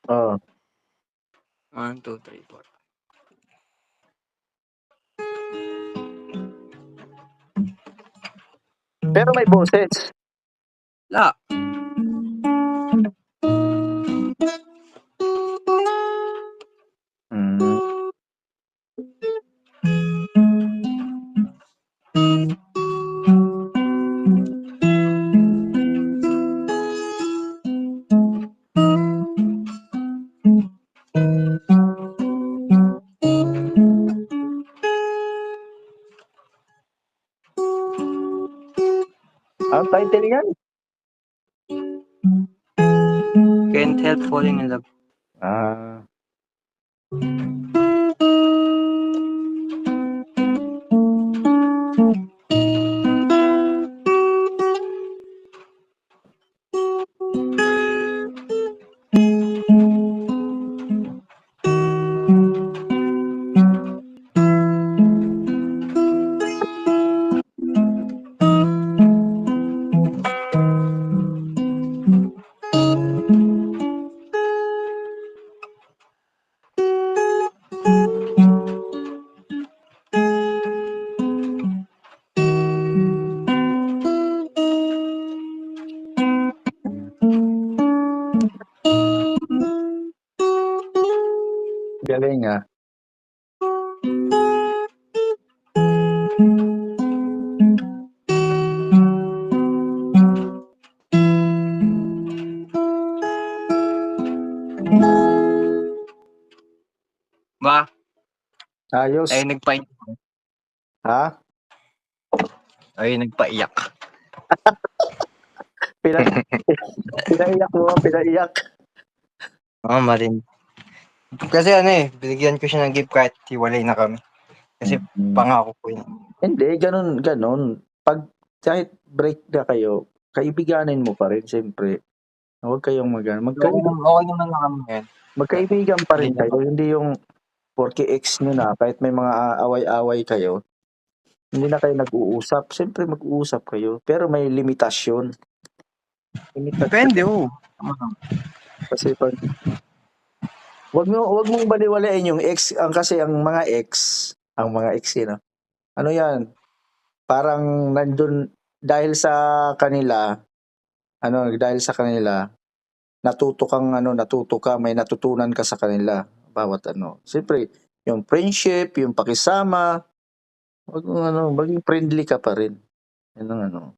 Oo. 1, 2, 3, 4. Pero may boses. Wala. Hmm. Ang title niyan? Can't help falling in love. Ah. Galing ah. Ba? Ayos. Ay, nagpaiyak. Ha? Ay, nagpaiyak. Pinaiyak mo, pinaiyak. Oo, marin. Kasi ano eh, binigyan ko siya ng gift kahit hiwalay na kami. Kasi pangako ko yun. Hindi, ganun. Pag kahit break na kayo, kaibiganin mo pa rin, siyempre. Huwag kayong Okay naman na kami ngayon. magkaibigan pa rin Hindi kayo. Hindi yung porque ex nyo na, kahit may mga away-away kayo, hindi na kayo nag-uusap. Siyempre mag-uusap kayo, pero may limitasyon. Depende, oo. Kasi pag wag mong baliwalain yung ex kasi ang mga ex yun, ano yan, parang nandun dahil sa kanila natuto ka, may natutunan ka sa kanila bawat siyempre yung friendship, yung pakisama, maging friendly ka pa rin. Yun ang